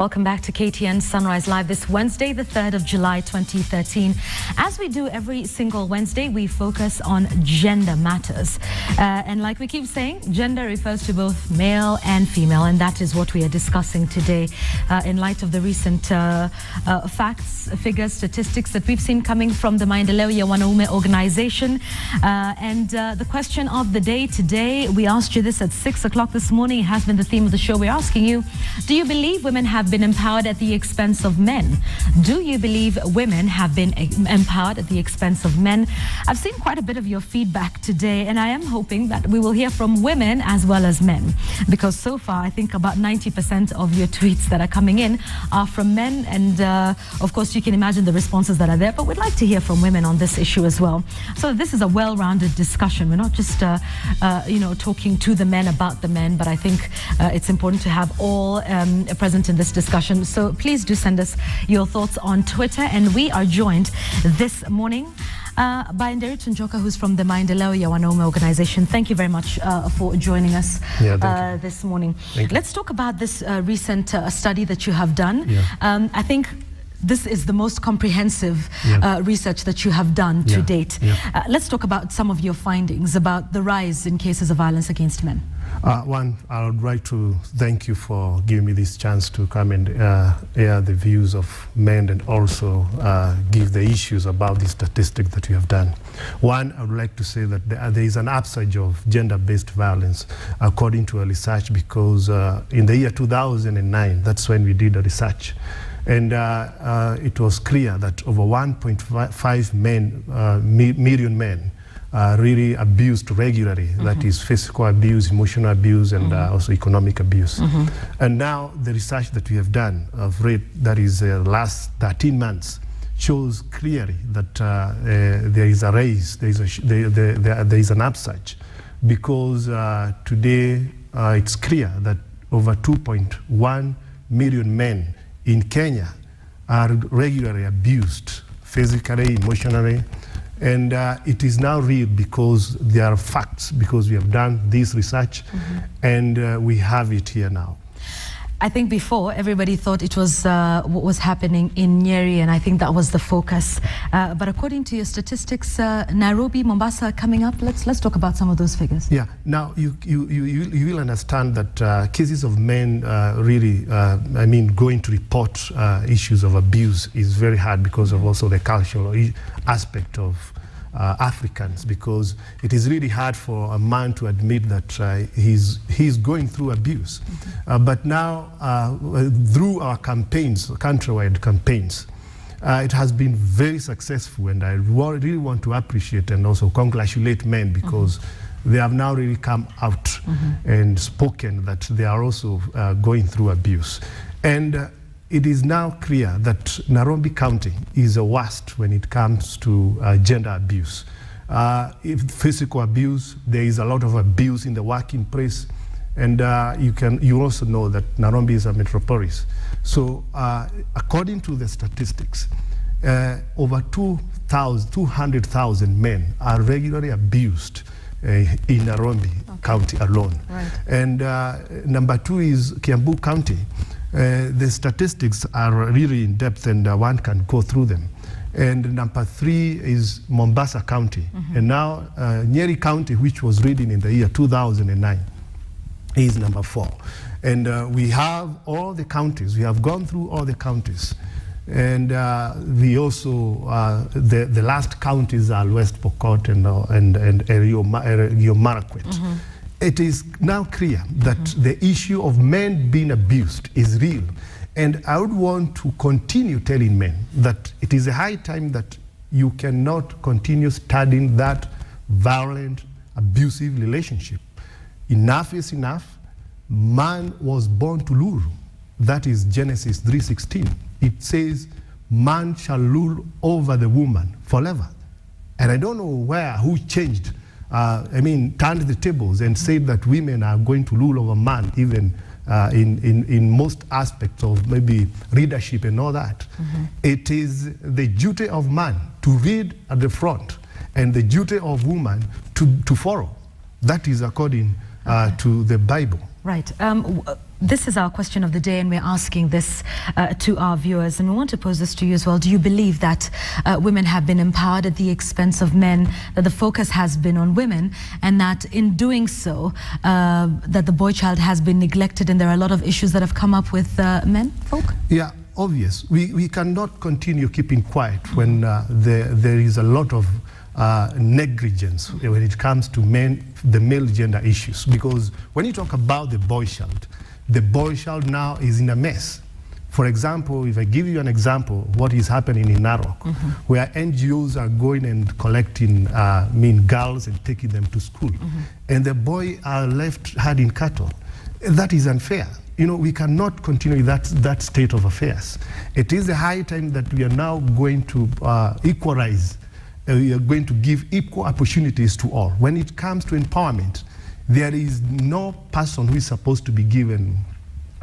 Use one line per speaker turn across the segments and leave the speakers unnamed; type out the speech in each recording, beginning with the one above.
Welcome back to KTN Sunrise Live this Wednesday, the 3rd of July, 2013. As we do every single Wednesday, we focus on gender matters. And like we keep saying, gender refers to both male and female, and that is what we are discussing today in light of the recent facts, figures, statistics that we've seen coming from the Maendeleo ya Wanaume organization. And the question of the day today, we asked you this at 6 o'clock this morning. It has been the theme of the show. We're asking you, do you believe women have been empowered at the expense of men? Do you believe women have been empowered at the expense of men? I've seen quite a bit of your feedback today, and I am hoping that we will hear from women as well as men, because so far I think about 90% of your tweets that are coming in are from men, and of course you can imagine the responses that are there, but we'd like to hear from women on this issue as well. So this is a well-rounded discussion. We're not just talking to the men about the men, but I think it's important to have all present in this discussion. So please do send us your thoughts on Twitter, and we are joined this morning by Nderi Tunjoka, who's from the Maendeleo ya Wanaume organization. Thank you very much for joining us this morning. Let's talk about this recent study that you have done. I think this is the most comprehensive research that you have done to date. Let's talk about some of your findings about the rise in cases of violence against men.
One, I would like to thank you for giving me this chance to come and air the views of men, and also give the issues about the statistics that you have done. One, I would like to say that there is an upsurge of gender-based violence according to a research, because in the year 2009, that's when we did the research. And it was clear that over 1.5 million men really abused regularly. That is physical abuse, emotional abuse, and also economic abuse. And now the research that we have done of rate, that is the last 13 months, shows clearly that there is a rise, there is an upsurge, because today it's clear that over 2.1 million men in Kenya are regularly abused physically, emotionally, and it is now real because there are facts, because we have done this research, and we have it here now.
I think before everybody thought it was what was happening in Nyeri, and I think that was the focus. But according to your statistics, Nairobi, Mombasa are coming up. Let's talk about some of those figures.
Yeah. Now you will understand that cases of men really, going to report issues of abuse is very hard, because of also the cultural aspect of Africans, because it is really hard for a man to admit that he's going through abuse. But now, through our campaigns, countrywide campaigns, it has been very successful, and I really want to appreciate and also congratulate men, because they have now really come out and spoken that they are also going through abuse. And it is now clear that Nairobi County is the worst when it comes to gender abuse. If physical abuse, there is a lot of abuse in the working place, and you also know that Nairobi is a metropolis. So according to the statistics, over 200,000 men are regularly abused in Nairobi County alone. And number two is Kiambu County. The statistics are really in depth, and one can go through them. And number three is Mombasa County. And now Nyeri County, which was reading in the year 2009, is number 4. And we have all the counties. We have gone through all the counties. And we also, the last counties are West Pokot and Elgeyo Marakwet. It is now clear that the issue of men being abused is real. And I would want to continue telling men that it is a high time that you cannot continue studying that violent, abusive relationship. Enough is enough. Man was born to rule. That is Genesis 3:16. It says, man shall rule over the woman forever. And I don't know who changed, turned the tables and said that women are going to rule over man, even in most aspects of maybe leadership and all that. It is the duty of man to lead at the front, and the duty of woman to follow. That is according to the Bible.
Right. This is our question of the day, and we're asking this to our viewers, and we want to pose this to you as well. Do you believe that women have been empowered at the expense of men, that the focus has been on women, and that in doing so, that the boy child has been neglected, and there are a lot of issues that have come up with men folk?
Yeah, obvious. We cannot continue keeping quiet when there is a lot of negligence when it comes to the male gender issues, because when you talk about the boy child now is in a mess. For example, if I give you an example, what is happening in Narok, where NGOs are going and collecting girls and taking them to school, and the boy are left herding cattle. That is unfair. You know, we cannot continue that state of affairs. It is a high time that we are now going to equalize. We are going to give equal opportunities to all. When it comes to empowerment, there is no person who is supposed to be given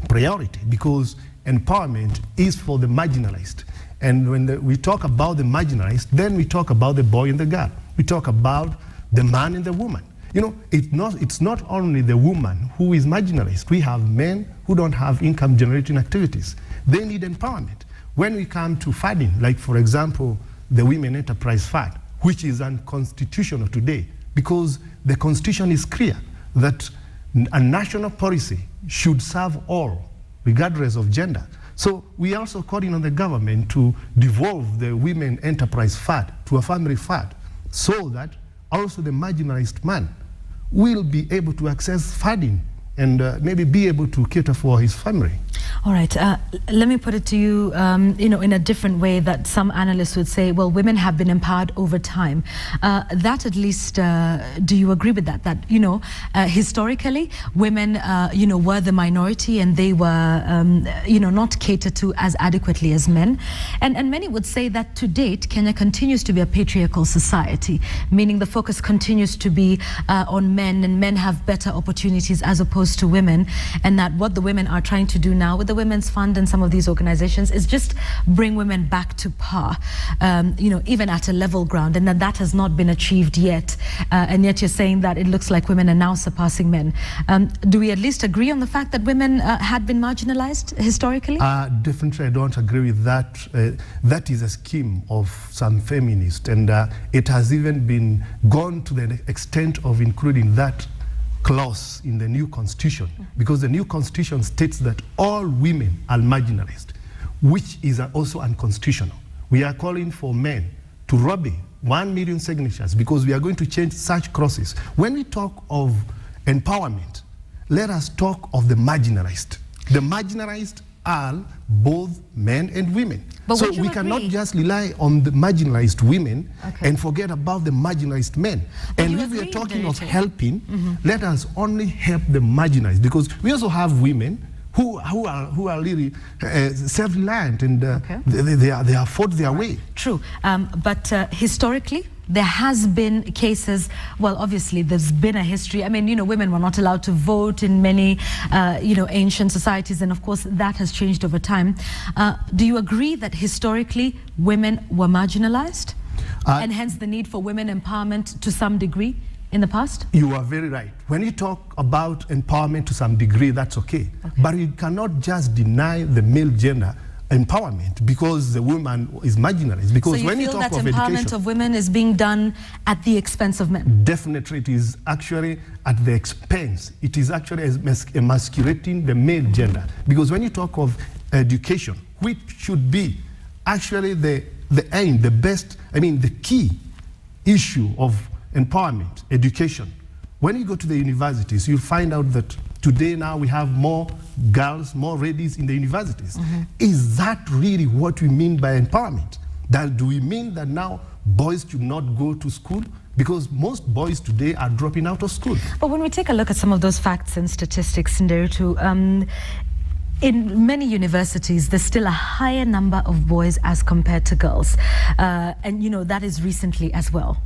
priority, because empowerment is for the marginalized. And when we talk about the marginalized, then we talk about the boy and the girl. We talk about the man and the woman. You know, it's not only the woman who is marginalized. We have men who don't have income generating activities. They need empowerment. When we come to funding, like for example, the Women Enterprise Fund, which is unconstitutional today, because the Constitution is clear that a national policy should serve all, regardless of gender. So we are also calling on the government to devolve the Women Enterprise Fund to a family fund, so that also the marginalized man will be able to access funding and maybe be able to cater for his family.
All right, let me put it to you, in a different way, that some analysts would say, well, women have been empowered over time. That at least, do you agree with that? That, historically, women, were the minority, and they were, not catered to as adequately as men. And many would say that to date, Kenya continues to be a patriarchal society, meaning the focus continues to be on men, and men have better opportunities as opposed to women, and that what the women are trying to do now with the Women's Fund and some of these organizations is just bring women back to par, even at a level ground, and that has not been achieved yet. And yet you're saying that it looks like women are now surpassing men. Do we at least agree on the fact that women had been marginalized historically?
Definitely, I don't agree with that. That is a scheme of some feminists, and it has even been gone to the extent of including that clause in the new constitution, because the new constitution states that all women are marginalized, which is also unconstitutional. We are calling for men to lobby 1 million signatures, because we are going to change such clauses. When we talk of empowerment, let us talk of the marginalized. The marginalized are both men and women.
But
so we cannot just rely on the marginalized women and forget about the marginalized men.
But
and if we are talking of helping, let us only help the marginalized, because we also have women who are really self-reliant, and they have fought their way.
True, but historically, there has been cases, well, obviously there's been a history. I mean, women were not allowed to vote in many, ancient societies, and of course that has changed over time. Do you agree that historically women were marginalized, and hence the need for women empowerment to some degree in the past? You
are very right. When you talk about empowerment to some degree, that's okay. But you cannot just deny the male gender empowerment because the woman is marginalized. Because
so
when
you
talk
that
of
empowerment
education,
of women is being done at the expense of men?
Definitely, it is actually at the expense. It is actually emasculating the male gender. Because when you talk of education, which should be actually the aim, the best, the key issue of empowerment, education. When you go to the universities, you'll find out that today now we have more girls, more ladies in the universities. Is that really what we mean by empowerment? Do we mean that now boys should not go to school? Because most boys today are dropping out of school.
But when we take a look at some of those facts and statistics, Nderutu, in many universities, there's still a higher number of boys as compared to girls. And that is recently as well.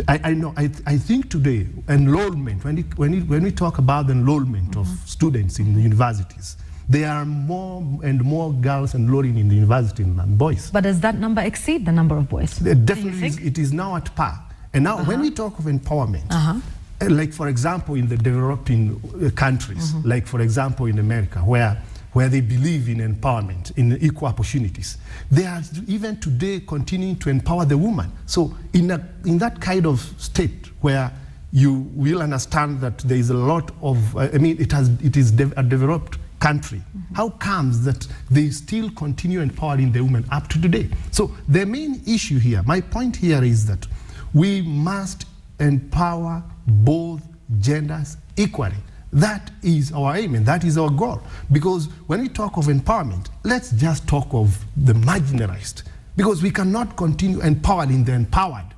I know. I think today enrollment, when we talk about the enrollment of students in the universities, there are more and more girls enrolling in the university than boys.
But does that number exceed the number of boys?
Definitely, it is now at par. And now, when we talk of empowerment, like for example, in the developing countries, like for example in America, where they believe in empowerment, in equal opportunities, they are even today continuing to empower the woman. So in that kind of state where you will understand that there is a lot of, it is a developed country, how comes that they still continue empowering the woman up to today? So the main issue here, my point here is that we must empower both genders equally. That is our aim and that is our goal. Because when we talk of empowerment, let's just talk of the marginalized. Because we cannot continue empowering the empowered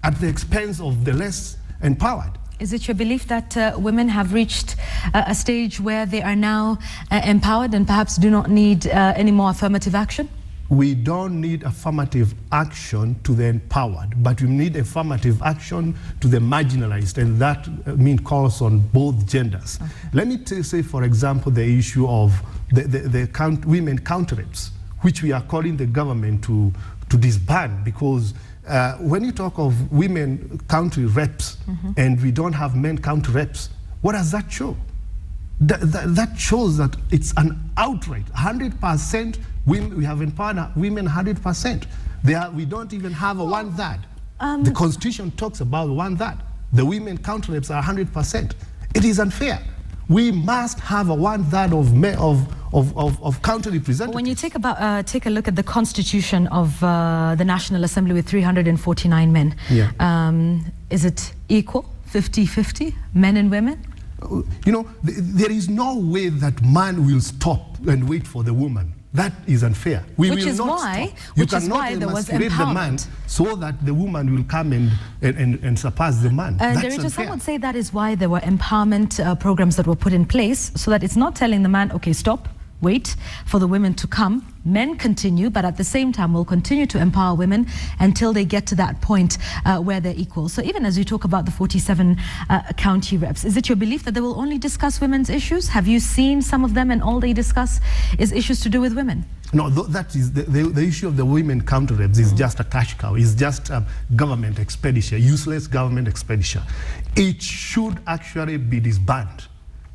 at the expense of the less empowered.
Is it your belief that women have reached a stage where they are now empowered and perhaps do not need any more affirmative action?
We don't need affirmative action to the empowered, but we need affirmative action to the marginalized, and that calls on both genders. Okay. Let me say, for example, the issue of the women counter-rapes, which we are calling the government to disband, because when you talk of women counter-rapes and we don't have men counter-rapes, what does that show? That shows that it's an outright 100% women. We have empowered women 100%. We don't even have a one-third. The Constitution talks about one-third. The women counter-rapes are 100%. It is unfair. We must have a one-third of counter representatives.
When you take a look at the Constitution of the National Assembly with 349 men, is it equal, 50-50, men and women?
You know, there is no way that man will stop and wait for the woman. That is unfair.
Which is why there was empowerment.
The man so that the woman will come and surpass the man.
Some would say that is why there were empowerment programs that were put in place, so that it's not telling the man, okay, stop, wait for the women to come. Men continue, but at the same time, we'll continue to empower women until they get to that point where they're equal. So even as you talk about the 47 county reps, is it your belief that they will only discuss women's issues? Have you seen some of them and all they discuss is issues to do with women?
No, that is the issue of the women counter reps is just a cash cow. It's just government expenditure, useless government expenditure. It should actually be disbanded.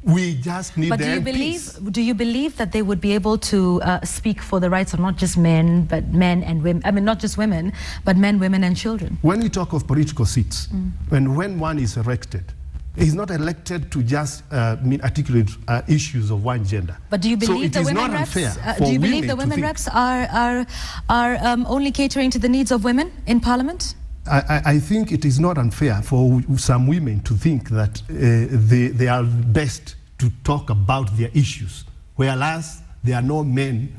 We just need
But do you believe that they would be able to speak for the rights of not just men, but men and women? I mean, not just women, but men, women, and children.
When we talk of political seats, when one is elected, he's not elected to just articulate issues of one gender.
But do you believe the women reps? Do you believe the women reps are only catering to the needs of women in Parliament?
I think it is not unfair for some women to think that they are best to talk about their issues, whereas there are no men,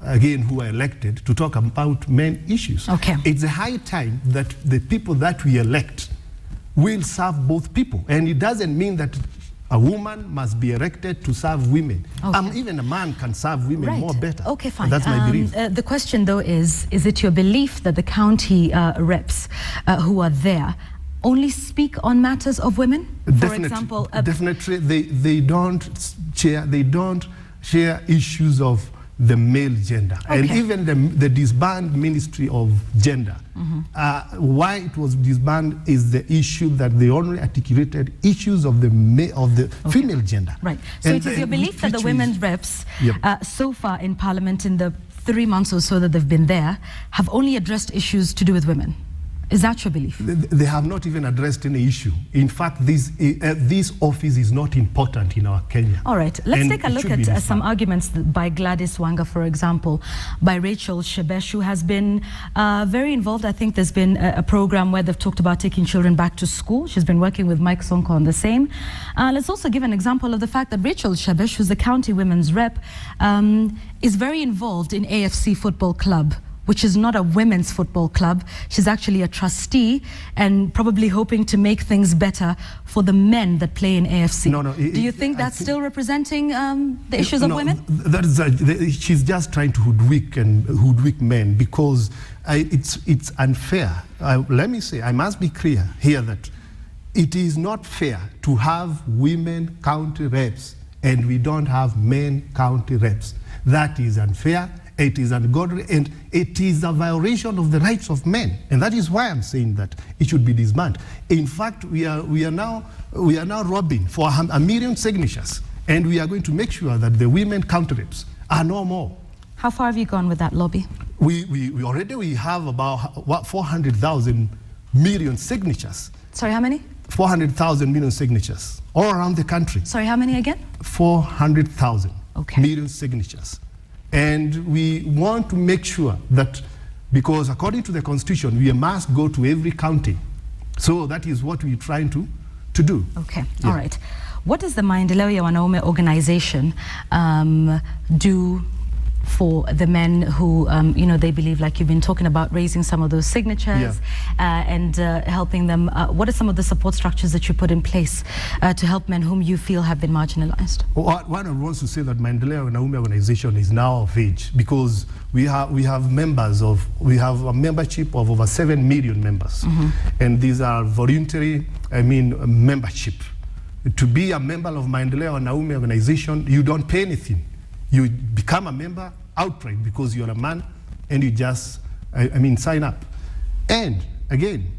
again, who are elected to talk about men issues.
Okay.
It's a high time that the people that we elect will serve both people. And it doesn't mean that a woman must be elected to serve women. Okay. Even a man can serve women more better.
Okay, fine.
And that's my belief.
The question, though, is it your belief that the county reps who are there only speak on matters of women? For example,
definitely, they don't share issues of the male gender. Okay. And even the disbanded Ministry of Gender. Why it was disbanded is the issue that they only articulated issues of the female gender.
Right. So it is your belief that the women's reps so far in Parliament, in the 3 months or so that they've been there, have only addressed issues to do with women? Is that your belief?
They have not even addressed any issue. In fact, this office is not important in our Kenya.
All right, let's take a look at some arguments by Gladys Wanga, for example, by Rachel Shebesh, who has been very involved. I think there's been a program where they've talked about taking children back to school. She's been working with Mike Sonko on the same. Let's also give an example of the fact that Rachel Shebesh, who's the county women's rep, is very involved in AFC Football Club, which is not a women's football club. She's actually a trustee and probably hoping to make things better for the men that play in AFC. Do you think that's still representing the issues of women?
She's just trying to hoodwink men, because it's unfair. Let me say, I must be clear here that it is not fair to have women county reps and we don't have men county reps. That is unfair. it is ungodly, and it is a violation of the rights of men. And that is why I'm saying that it should be disbanded. In fact, we are now lobbying for 1 million signatures, and we are going to make sure that the women county reps are no more.
How far have you gone with that lobby?
We already have about 400,000 million signatures.
Sorry, how many?
400,000 million signatures all around the country.
Sorry, how many again?
400,000
Okay.
million signatures. And we want to make sure that, because according to the Constitution, we must go to every county. So that is what we're trying to do.
Okay,
Yeah.
all right. What does the Maendeleo ya Wanaume organization do for the men who, they believe, like you've been talking about, raising some of those signatures and helping them? What are some of the support structures that you put in place to help men whom you feel have been marginalized?
Well, one wants to say that Maendeleo ya Wanaume organization is now of age, because we have a membership of over 7 million members. And these are voluntary, membership. To be a member of Maendeleo ya Wanaume organization, you don't pay anything. You become a member outright because you're a man, and you just, sign up. And again,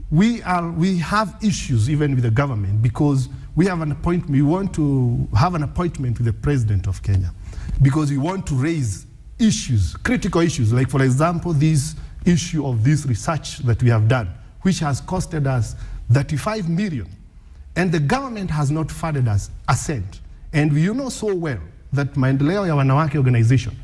we have issues even with the government, because we have an appointment. We want to have an appointment with the president of Kenya, because we want to raise issues, critical issues, like, for example, this issue of this research that we have done, which has costed us 35 million, and the government has not funded us a cent. And you know so well that Maendeleo ya Wanawake organization,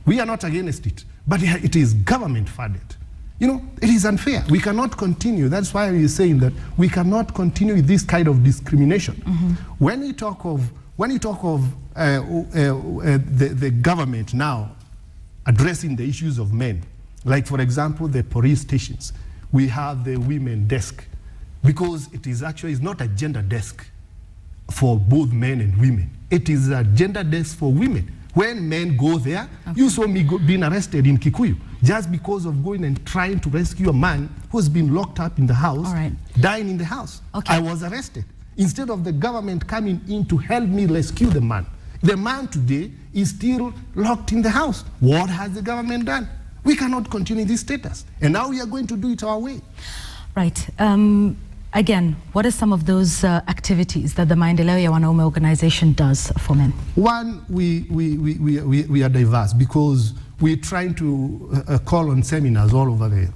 we are not against it, but it is government funded. It is unfair. We cannot continue. That's why we're saying that we cannot continue with this kind of discrimination. When you talk of the government now addressing the issues of men, like, for example, the police stations, we have the women desk, because it is actually not a gender desk for both men and women. It is a gender desk for women. When men go there, you saw me being arrested in Kikuyu just because of going and trying to rescue a man who's been locked up in the house, dying in the house. I was arrested. Instead of the government coming in to help me rescue the man today is still locked in the house. What has the government done? We cannot continue this status. And now we are going to do it our way.
Right. Again, what are some of those activities that the Maendeleo ya Wanaume organization does for men? One,
we are diverse, because we're trying to call on seminars all over the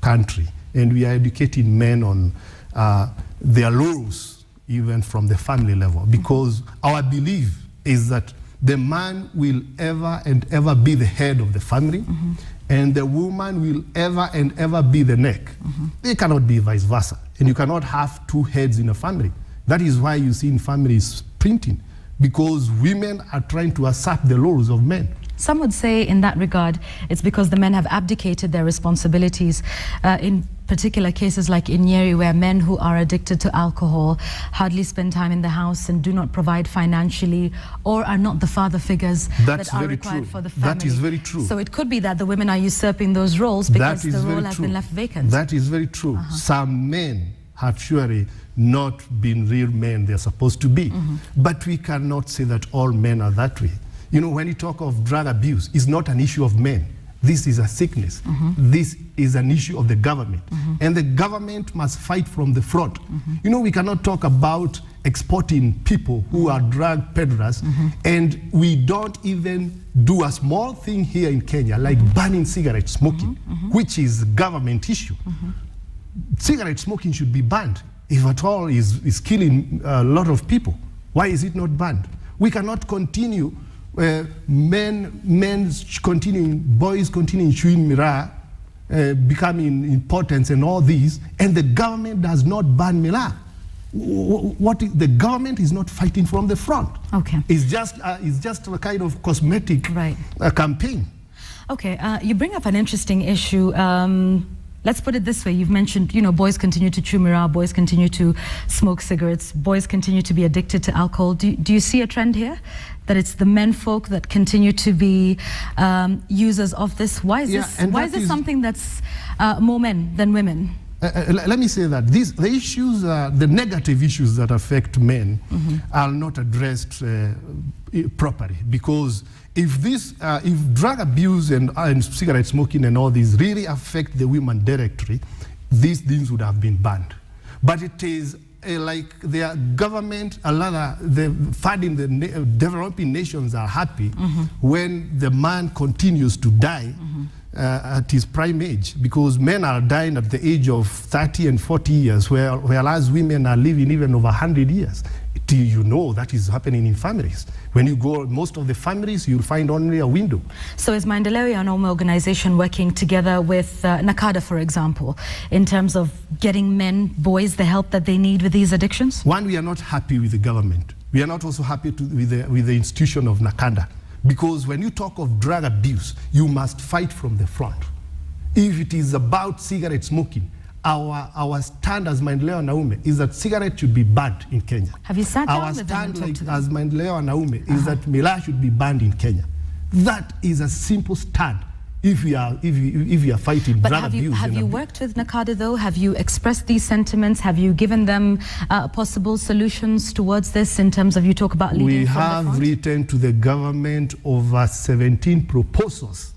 country, and we are educating men on their roles, even from the family level, because our belief is that the man will ever and ever be the head of the family, and the woman will ever and ever be the neck. They cannot be vice versa. And you cannot have two heads in a family. That is why you see in families printing, because women are trying to usurp the roles of men.
Some would say in that regard, it's because the men have abdicated their responsibilities in particular cases like in Nyeri, where men who are addicted to alcohol hardly spend time in the house and do not provide financially, or are not the father figures that are required for the family.
That is very true.
So it could be that the women are usurping those roles because the role has been left vacant.
That is very true. Some men have surely not been real men they're supposed to be. But we cannot say that all men are that way. When you talk of drug abuse, it's not an issue of men. This is a sickness. This is an issue of the government. And the government must fight from the front. We cannot talk about exporting people who are drug peddlers, and we don't even do a small thing here in Kenya, like banning cigarette smoking, which is a government issue. Cigarette smoking should be banned. If at all is killing a lot of people, why is it not banned? We cannot continue men continuing, boys continuing chewing miraa, becoming important and all these, and the government does not ban miraa. The government is not fighting from the front.
Okay.
It's just a kind of cosmetic campaign.
Okay, you bring up an interesting issue. Let's put it this way. You've mentioned, boys continue to chew miraa, boys continue to smoke cigarettes, boys continue to be addicted to alcohol. Do you see a trend here? That it's the men folk that continue to be users of this? Why is this something that's more men than women?
Let me say that the issues, the negative issues that affect men are not addressed properly, because if drug abuse and cigarette smoking and all these really affect the women directly, these things would have been banned. But it is like their government, the funding the developing nations are happy when the man continues to die at his prime age, because men are dying at the age of 30 and 40 years, whereas women are living even over 100 years. You know that is happening in families. When you go, most of the families, you'll find only a window. So is Maendeleo ya Wanaume organization working together with NACADA, for example, in terms of getting men, boys, the help that they need with these addictions? One, we are not happy with the government. We are not also happy with the institution of NACADA. Because when you talk of drug abuse, you must fight from the front. If it is about cigarette smoking, our stand as Maendeleo ya Wanaume is that cigarette should be banned in Kenya. Have you sat down with them and talked to them? Our stand as Maendeleo ya Wanaume is that miraa should be banned in Kenya. That is a simple stand if we are fighting drug abuse. But have you worked with NACADA though? Have you expressed these sentiments? Have you given them possible solutions towards this in terms of, you talk about leading from the front? We have written to the government over 17 proposals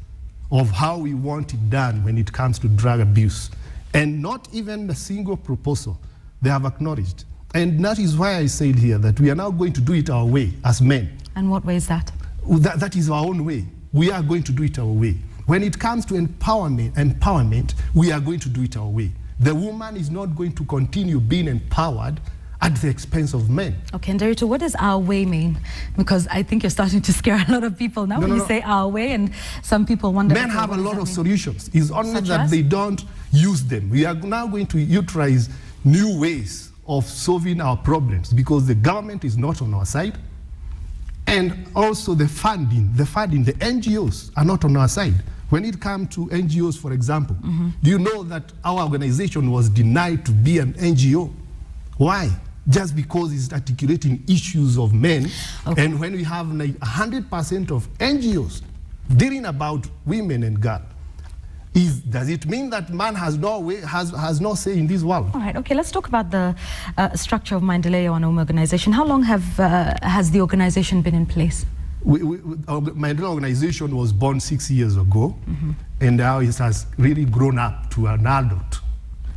of how we want it done when it comes to drug abuse. And not even a single proposal they have acknowledged. And that is why I said here that we are now going to do it our way as men. And what way is that? That is our own way. We are going to do it our way. When it comes to empowerment, we are going to do it our way. The woman is not going to continue being empowered at the expense of men. Okay, and Nderito, what does our way mean? Because I think you're starting to scare a lot of people now when you say our way, and some people wonder. Men have a lot of solutions. It's only that they don't use them. We are now going to utilize new ways of solving our problems, because the government is not on our side. And also the funding, the NGOs are not on our side. When it comes to NGOs, for example, do you know that our organization was denied to be an NGO? Why? Just because it's articulating issues of men. Okay. And when we have like 100% of NGOs dealing about women and girls, does it mean that man has no say in this world? All right, okay, let's talk about the structure of Maendeleo ya Wanaume organization. How long has the organization been in place? Our Maendeleo organization was born 6 years ago, and now it has really grown up to an adult.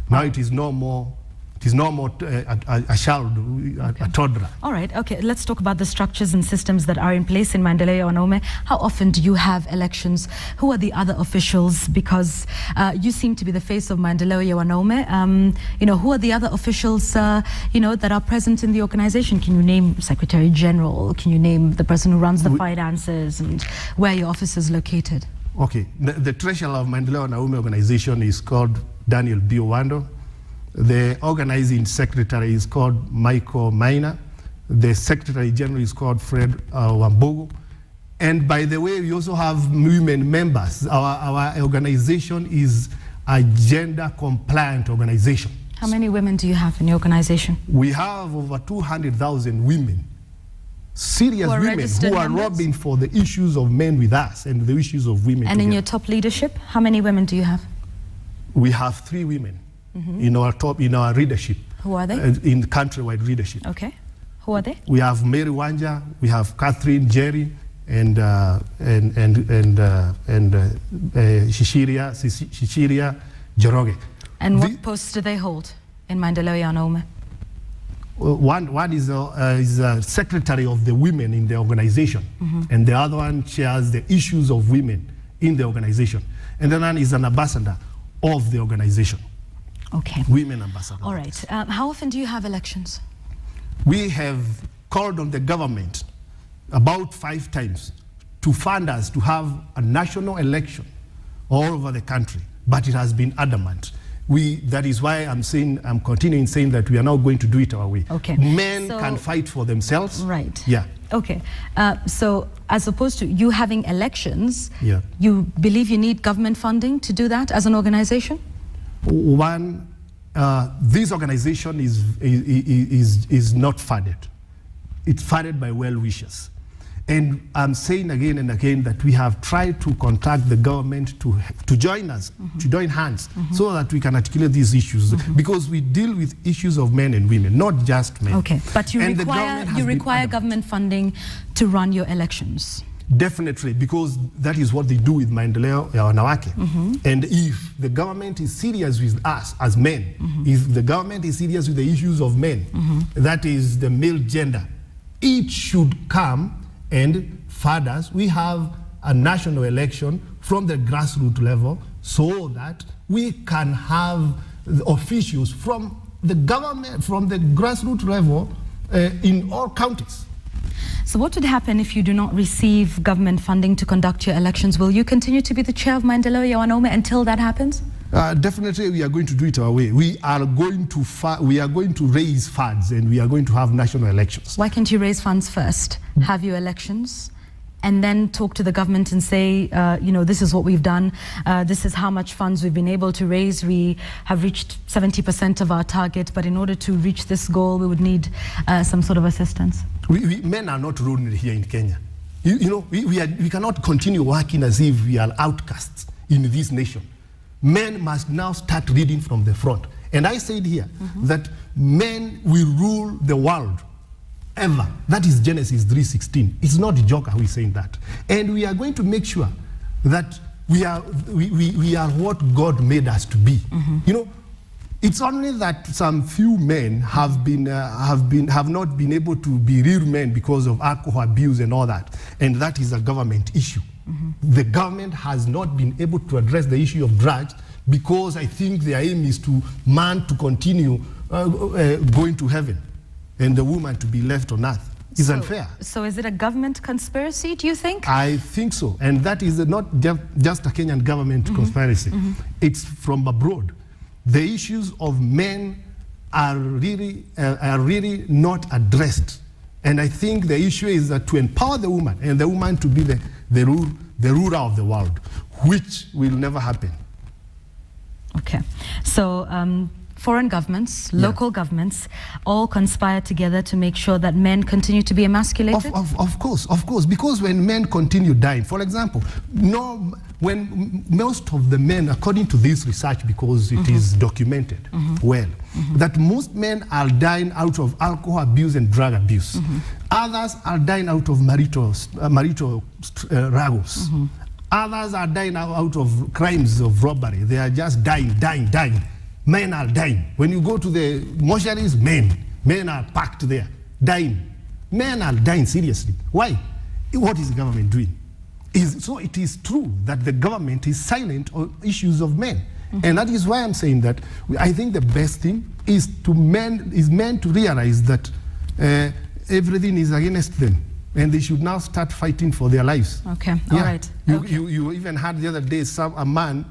Now it is no more a child, a toddler. All right, okay, let's talk about the structures and systems that are in place in Maendeleo ya Wanaume. How often do you have elections? Who are the other officials? Because you seem to be the face of Maendeleo ya Wanaume. Who are the other officials, that are present in the organization? Can you name Secretary General? Can you name the person who runs the finances, and where your office is located? Okay, the treasurer of Maendeleo ya Wanaume organization is called Daniel B. Owando. The organizing secretary is called Michael Maina. The secretary general is called Fred Wambogo. And by the way, we also have women members. Our organization is a gender compliant organization. How many women do you have in your organization? We have over 200,000 women, serious women who are lobbying for the issues of men with us and the issues of women. And together. In your top leadership, how many women do you have? We have 3 women. In our leadership. Who are they? In countrywide leadership. Okay. Who are they? We have Mary Wanja, we have Catherine Jerry, and Shishiria Joroge. And what posts do they hold in Maendeleo ya Wanaume? One is a secretary of the women in the organization, and the other one chairs the issues of women in the organization, and then one is an ambassador of the organization. Okay. Women ambassadors. All right. How often do you have elections? We have called on the government about 5 times to fund us to have a national election all over the country, but it has been adamant. That is why I'm continuing saying that we are now going to do it our way. Okay. Men can fight for themselves. Right. Yeah. Okay. So as opposed to you having elections, you believe you need government funding to do that as an organization? One, this organization is not funded. It's funded by well-wishers. And I'm saying again and again that we have tried to contact the government to join us, to join hands, so that we can articulate these issues. Because we deal with issues of men and women, not just men.
Okay, but you
And
require government funding to run your elections.
Definitely, because that is what they do with Maendeleo ya Wanawake. And if the government is serious with us as men, if the government is serious with the issues of men, that is the male gender, it should come and fund us. We have a national election from the grassroots level so that we can have the officials from the government, from the grassroots level in all counties.
So what would happen if you do not receive government funding to conduct your elections? Will you continue to be the chair of Maendeleo ya Wanaume until that happens?
Definitely, we are going to do it our way. We are going to raise funds, and we are going to have national elections.
Why can't you raise funds first, have your elections, and then talk to the government and say, you know, this is what we've done, this is how much funds we've been able to raise. We have reached 70% of our target, but in order to reach this goal, we would need some sort of assistance.
Men are not ruling here in Kenya. You know, we cannot continue working as if we are outcasts in this nation. Men must now start leading from the front. And I said here that men will rule the world ever. That is Genesis 3:16. It's not a joker who is saying that. And we are going to make sure that we are what God made us to be. You know, it's only that some few men have not been able to be real men because of alcohol abuse and all that. And that is a government issue. The government has not been able to address the issue of drugs because I think their aim is to man to continue going to heaven and the woman to be left on earth. It's unfair.
So is it a government conspiracy, do you think?
I think so. And that is not just a Kenyan government conspiracy. It's from abroad. The issues of men are really not addressed. And I think the issue is that to empower the woman and the woman to be the ruler of the world, which will never happen.
Okay. So foreign governments, local governments, all conspire together to make sure that men continue to be emasculated?
Of course, because when men continue dying, for example, when most of the men, according to this research, because it is documented well, that most men are dying out of alcohol abuse and drug abuse. Others are dying out of marital struggles. Others are dying out of crimes of robbery. They are just dying. Men are dying. When you go to the mortuaries, men are packed there, dying. Men are dying seriously. Why? What is the government doing? So it is true that the government is silent on issues of men. And that is why I'm saying that I think the best thing is men to realize that everything is against them. And they should now start fighting for their lives.
Okay, all right.
You even had the other day someone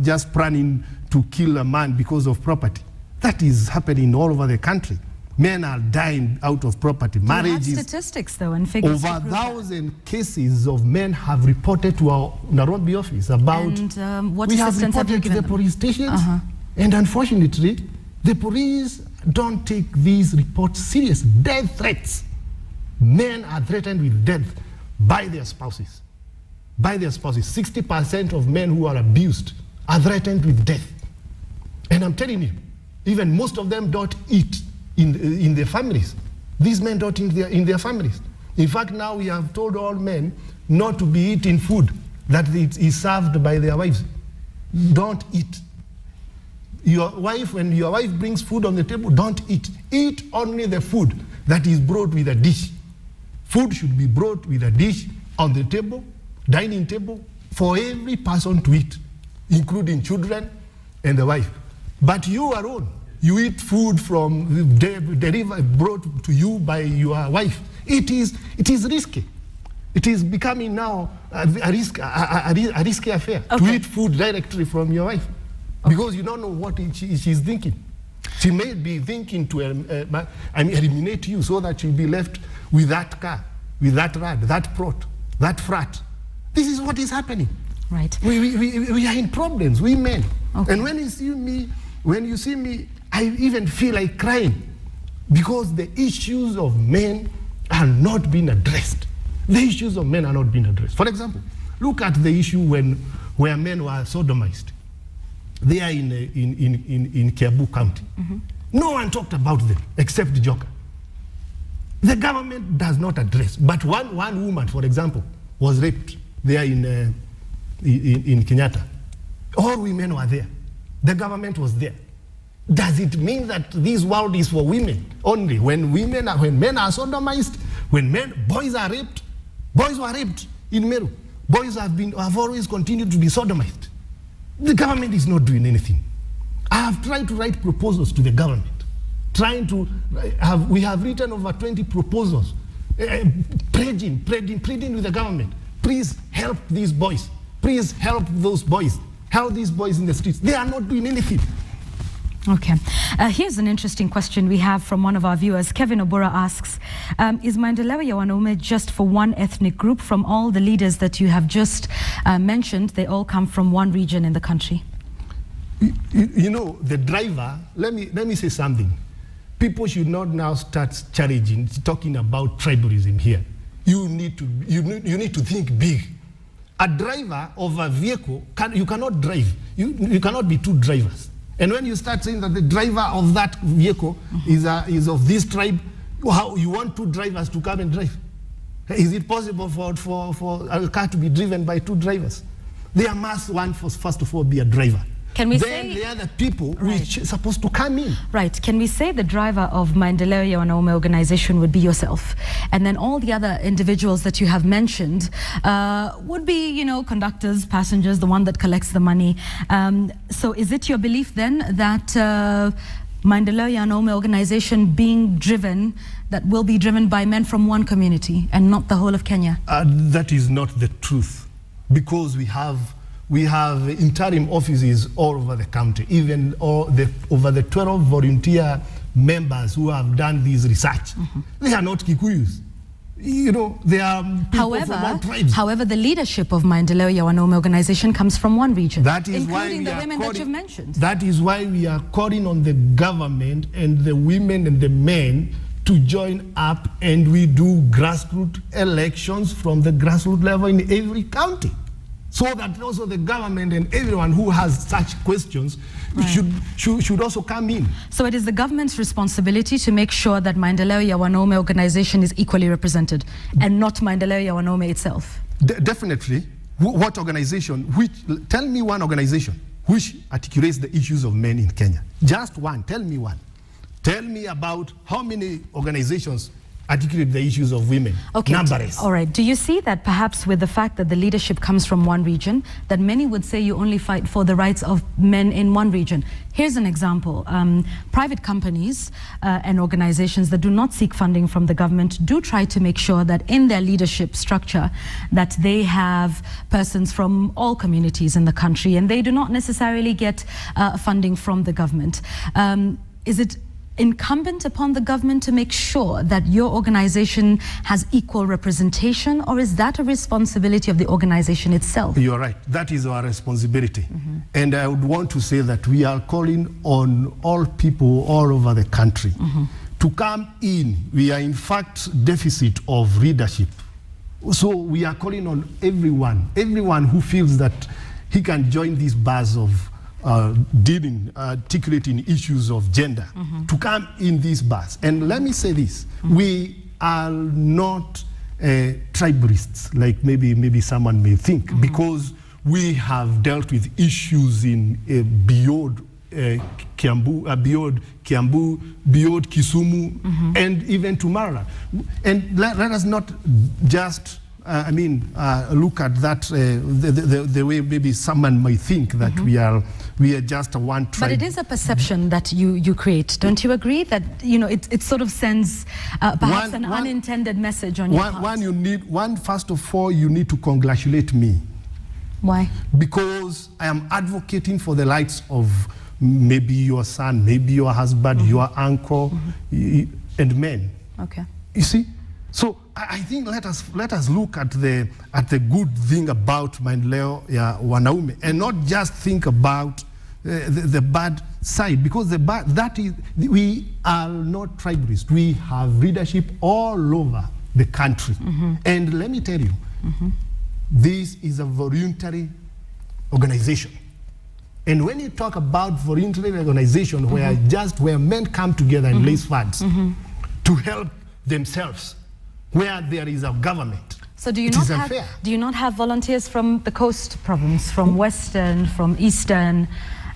just planning to kill a man because of property. That is happening all over the country. Men are dying out of property. Marriage is
statistics though and figures.
Over 1,000 cases of men have reported to our Nairobi office about.
And what
we have
assistance have you
reported to
given
the police stations, and unfortunately, the police don't take these reports serious. Death threats. Men are threatened with death by their spouses. 60% of men who are abused are threatened with death. And I'm telling you, even most of them don't eat in their families. These men don't eat in their families. In fact, now we have told all men not to be eating food that is served by their wives. Don't eat. Your wife, when your wife brings food on the table, don't eat. Eat only the food that is brought with a dish. Food should be brought with a dish on the table, dining table, for every person to eat, including children and the wife. But you alone, you eat food from delivered, brought to you by your wife. It is risky. It is becoming now a risky affair to eat food directly from your wife, because you don't know what she's thinking. She may be thinking to eliminate you so that she'll be left with that car, with that rad, that plot, that frat. This is what is happening.
Right.
We are in problems, we men. And when you see me, I even feel like crying, because the issues of men are not being addressed. The issues of men are not being addressed. For example, look at the issue where men were sodomized. They are in Kiambu County. No one talked about them except Joka. The government does not address. But one woman, for example, was raped there in Kenyatta. All women were there. The government was there. Does it mean that this world is for women only? When men are sodomized, when boys are raped, boys were raped in Meru. Boys have always continued to be sodomized. The government is not doing anything. I have tried to write proposals to the government. We have written over 20 proposals, pleading with the government. Please help these boys. Please help those boys. Help these boys in the streets. They are not doing anything.
Okay. Here's an interesting question we have from one of our viewers. Kevin Obura asks, is maendeleo ya wanaume just for one ethnic group? From all the leaders that you have just mentioned, they all come from one region in the country.
You know, the driver, let me say something. People should not now start talking about tribalism here. You need to think big. A driver of a vehicle, you cannot drive. You cannot be two drivers. And when you start saying that the driver of that vehicle is of this tribe, how you want two drivers to come and drive? Is it possible for a car to be driven by two drivers? There must first of all be a driver.
Can we
then
say,
the other people which are supposed to come in.
Right. Can we say the driver of maendeleo ya wanaume organization would be yourself, and then all the other individuals that you have mentioned would be, you know, conductors, passengers, the one that collects the money. So is it your belief then that maendeleo ya wanaume organization that will be driven by men from one community and not the whole of Kenya?
That is not the truth, because we have interim offices all over the country, even over the 12 volunteer members who have done this research. They are not Kikuyus. You know, they are people from all tribes.
However, the leadership of maendeleo ya wanaume organization comes from one region,
that is
including the women that you've mentioned.
That is why we are calling on the government and the women and the men to join up, and we do grassroots elections from the grassroots level in every county, so that also the government and everyone who has such questions should also come in. So it is the government's responsibility to make sure that maendeleo ya wanaume organization is equally represented, and not maendeleo ya wanaume itself. Definitely. What organization? Tell me one organization which articulates the issues of men in Kenya. Just one. Tell me one. Tell me about how many organizations articulate the issues of women. Okay. Numbers. All right. Do you see that perhaps with the fact that the leadership comes from one region, that many would say you only fight for the rights of men in one region? Here's an example. Private companies and organizations that do not seek funding from the government do try to make sure that in their leadership structure that they have persons from all communities in the country, and they do not necessarily get funding from the government. Is it incumbent upon the government to make sure that your organization has equal representation, or is that a responsibility of the organization itself? You're right. That is our responsibility. And I would want to say that we are calling on all people all over the country to come in. We are in fact deficit of leadership. So we are calling on everyone who feels that he can join these bars of articulating issues of gender to come in these bars. And let me say this, we are not tribalists like maybe someone may think, because we have dealt with issues in beyond Kiambu, beyond Kisumu, and even to Mara. And let us not just look at that the way maybe someone might think that we are just one tribe. But it is a perception that you create. Don't you agree that, you know, it sort of sends perhaps an unintended message on your part? First of all, you need to congratulate me. Why? Because I am advocating for the rights of maybe your son, maybe your husband, your uncle, and men. Okay. You see? So I think let us look at the good thing about maendeleo ya wanaume, and not just think about the bad side, because we are not tribalists. We have leadership all over the country. And let me tell you, this is a voluntary organization. And when you talk about voluntary organization, where men come together and raise funds to help themselves, where there is a government,
so do you not have volunteers from the coast province, from Western, from Eastern,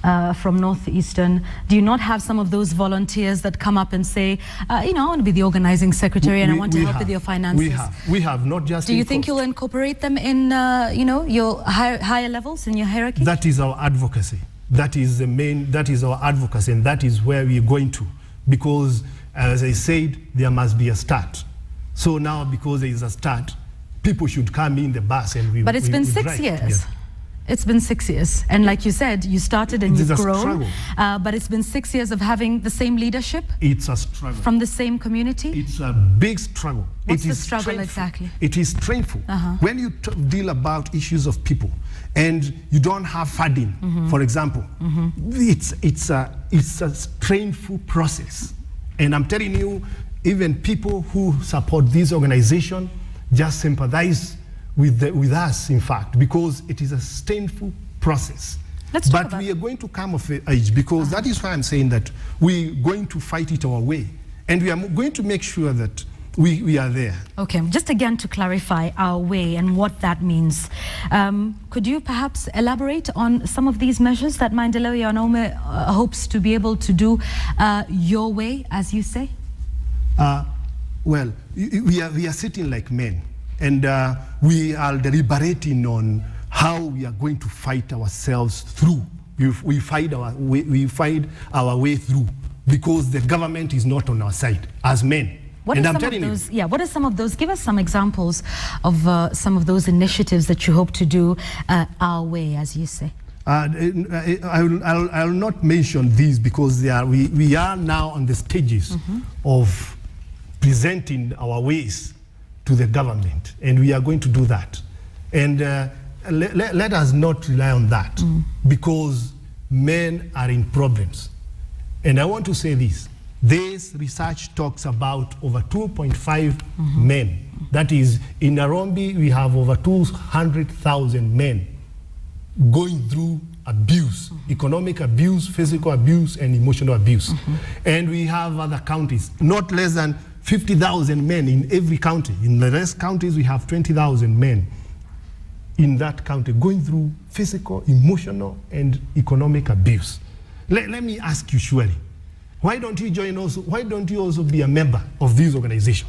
from Northeastern? Do you not have some of those volunteers that come up and say, I want to be the organizing secretary and I want to help with your finances?
We have not just.
Do you think you'll incorporate them in, your higher levels in your hierarchy?
That is our advocacy. That is our advocacy, and that is where we're going to. Because, as I said, there must be a start. So now, because there is a start, people should come in the bus and we.
But it's been 6 years. It's been 6 years. And like you said, you started and you've grown. But it's been 6 years of having the same leadership?
It's a struggle.
From the same community?
It's a big struggle.
What's the struggle exactly?
It is stressful. When you deal about issues of people and you don't have funding, for example, it's a stressful process. And I'm telling you, even people who support this organization just sympathize with us, in fact, because it is a painful process. But we are going to come of age, because that is why I'm saying that we're going to fight it our way. And we are going to make sure that we are there.
Okay, just again to clarify our way and what that means. Could you perhaps elaborate on some of these measures that Maendeleo ya Wanaume hopes to be able to do your way, as you say?
Well, we are sitting like men. And we are deliberating on how we are going to fight ourselves through. We fight our way through, because the government is not on our side as men.
What are some of those? Give us some examples of some of those initiatives that you hope to do our way, as you say.
I'll not mention these, because we are now on the stages of presenting our ways to the government, and we are going to do that. And let us not rely on that, because men are in problems. And I want to say this. This research talks about over 2.5 men. That is, in Nairobi, we have over 200,000 men going through abuse, economic abuse, physical abuse, and emotional abuse. And we have other counties, not less than 50,000 men in every county. In the rest counties, we have 20,000 men in that county going through physical, emotional, and economic abuse. Let me ask you, surely, why don't you join also? Why don't you also be a member of this organization,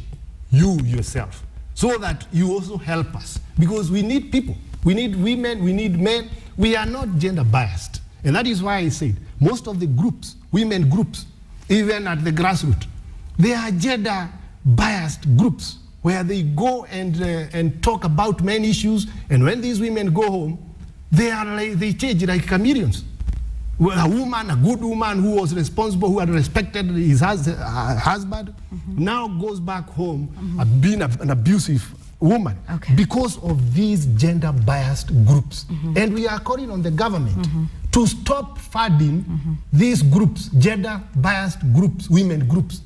you yourself, so that you also help us? Because we need people, we need women, we need men. We are not gender biased, and that is why I said most of the groups, women groups, even at the grassroots, they are gender-biased groups where they go and talk about men issues, and when these women go home, they change like chameleons. A woman, a good woman who was responsible, who had respected his husband, now goes back home being an abusive woman because of these gender-biased groups. And we are calling on the government to stop funding these groups, gender-biased groups, women groups.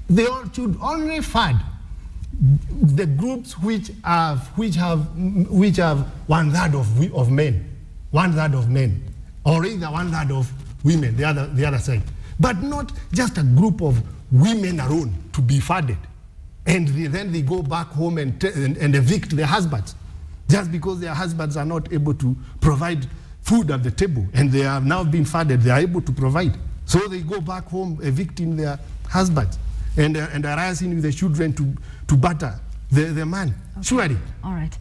They should only fund the groups which have 1/3 of men, 1/3 of men, or either 1/3 of women, the other side, but not just a group of women alone to be funded, and then they go back home and evict their husbands, just because their husbands are not able to provide food at the table, and they have now been funded, they are able to provide, so they go back home evicting their husbands. And arising with the children to batter the man. Surely.
All right.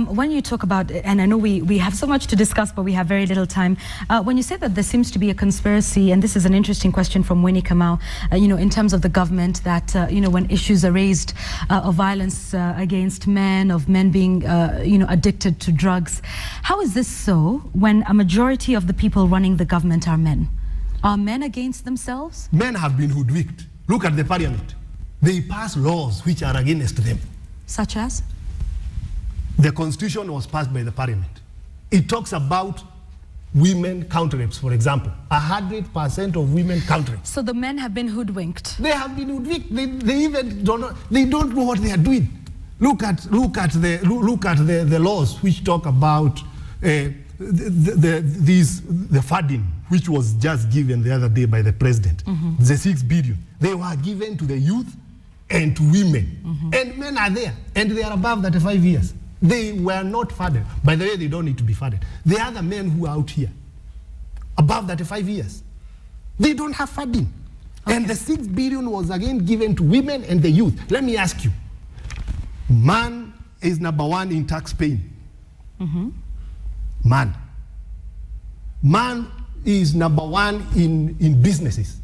When you talk about, and I know we have so much to discuss, but we have very little time. When you say that there seems to be a conspiracy, and this is an interesting question from Winnie Kamau, in terms of the government, that, when issues are raised of violence against men, of men being, addicted to drugs, how is this so when a majority of the people running the government are men? Are men against themselves?
Men have been hoodwinked. Look at the parliament. They pass laws which are against them.
Such as?
The constitution was passed by the parliament. It talks about women county reps, for example. 100% of women county reps.
So the men have been hoodwinked.
They have been hoodwinked. They even don't know what they are doing. Look at the laws which talk about the funding which was just given the other day by the president. The 6 billion. They were given to the youth and to women. And men are there, and they are above 35 years. They were not funded. By the way, they don't need to be funded. The other men who are out here, above 35 years, they don't have funding. Okay. And the 6 billion was again given to women and the youth. Let me ask you, man is number 1 in tax paying. Man is number 1 in businesses.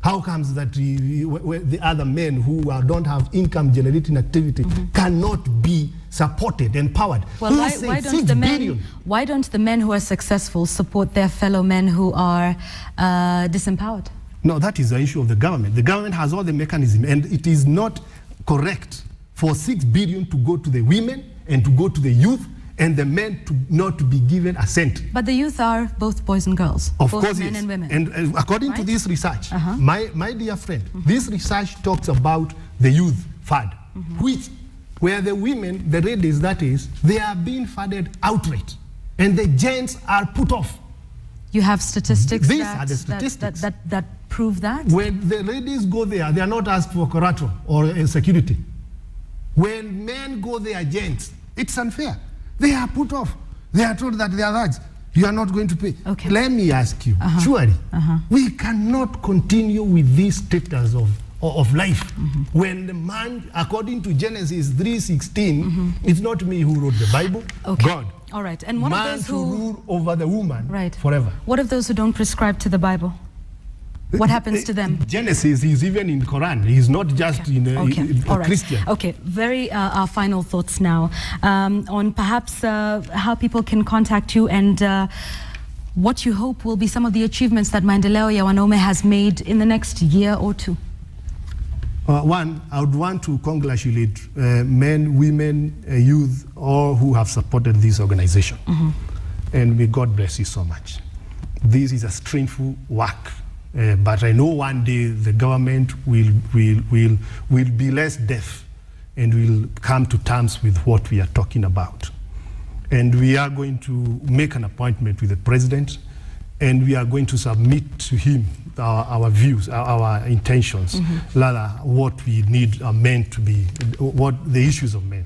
How comes that the other men who don't have income generating activity cannot be supported, empowered?
Well, why don't the men who are successful support their fellow men who are disempowered?
No, that is the issue of the government. The government has all the mechanisms, and it is not correct for 6 billion to go to the women and to go to the youth, and the men not to be given a cent.
But the youth are both boys and girls,
of
both
course,
men
yes.
and women.
And according to this research, my dear friend, this research talks about the youth fund, which, where the women, the ladies, that is, they are being funded outright, and the gents are put off.
You have statistics
These are the statistics
that prove that?
When the ladies go there, they are not asked for collateral or security. When men go there, gents, it's unfair. They are put off. They are told that they are lads. You are not going to pay. Okay. Let me ask you, surely, we cannot continue with this status of life when the man, according to Genesis 3:16, it's not me who wrote the Bible, God.
All right. And what of those who
rule over the woman forever?
What of those who don't prescribe to the Bible? What happens to them?
Genesis is even in Quran. He's not just in a Christian.
Okay, our final thoughts now on perhaps how people can contact you and what you hope will be some of the achievements that Maendeleo ya Wanaume has made in the next year or two.
One, I would want to congratulate men, women, youth, all who have supported this organization. And may God bless you so much. This is a strengthful work. But I know one day the government will be less deaf and will come to terms with what we are talking about. And we are going to make an appointment with the president, and we are going to submit to him our views, our intentions, rather what we need men to be, what the issues of men.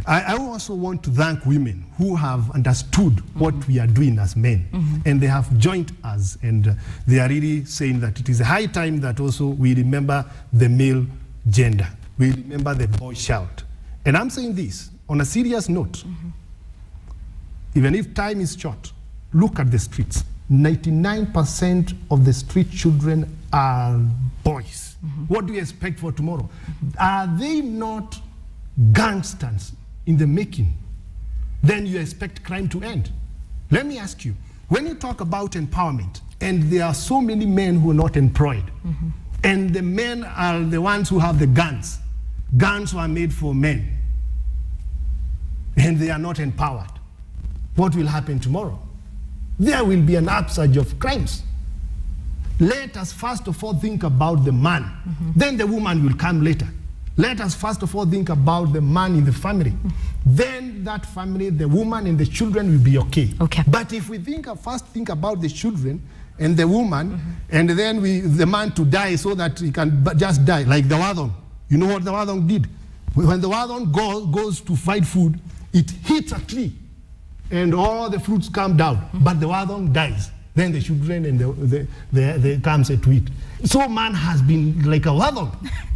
I also want to thank women who have understood what we are doing as men, and they have joined us, and they are really saying that it is a high time that also we remember the male gender, we remember the boy child. And I'm saying this on a serious note, even if time is short, look at the streets. 99% of the street children are boys. What do you expect for tomorrow? Are they not gangsters in the making? Then you expect crime to end. Let me ask you, when you talk about empowerment, and there are so many men who are not employed, and the men are the ones who have the guns were made for men, and they are not empowered, what will happen tomorrow? There will be an upsurge of crimes. Let us first of all think about the man, then the woman will come later. Let us first of all think about the man in the family. Then that family, the woman and the children will be okay. But if we first think about the children and the woman, and then the man to die so that he can just die, like the Wadong. You know what the Wadong did? When the Wadong goes to find food, it hits a tree and all the fruits come down, but the Wadong dies. Then the children and they comes to eat. So man has been like a Wadong.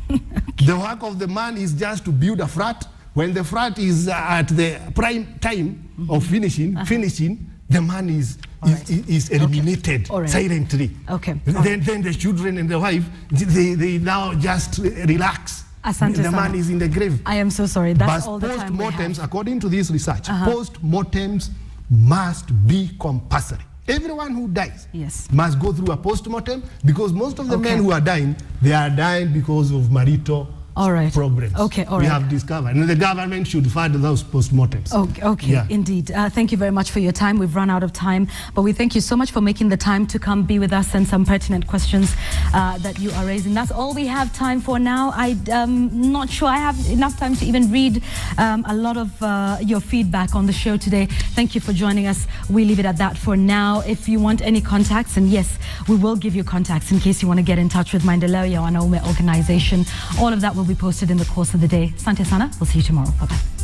The work of the man is just to build a frat. When the frat is at the prime time of finishing, the man is eliminated silently. Then the children and the wife, they now just relax. The man is in the grave.
I am so sorry. That's all the time we have.
Post-mortems, according to this research, post-mortems must be compulsory. Everyone who dies must go through a post-mortem, because most of the men who are dying, they are dying because of marital problems.
Okay, all
we
right.
have discovered. And the government should fund those postmortems.
Okay,
Yeah.
indeed. Thank you very much for your time. We've run out of time, but we thank you so much for making the time to come be with us and some pertinent questions that you are raising. That's all we have time for now. I'm not sure I have enough time to even read a lot of your feedback on the show today. Thank you for joining us. We leave it at that for now. If you want any contacts, and yes, we will give you contacts in case you want to get in touch with Maendeleo ya Wanaume organization. All of that will be posted in the course of the day. Sante sana. We'll see you tomorrow. Bye-bye.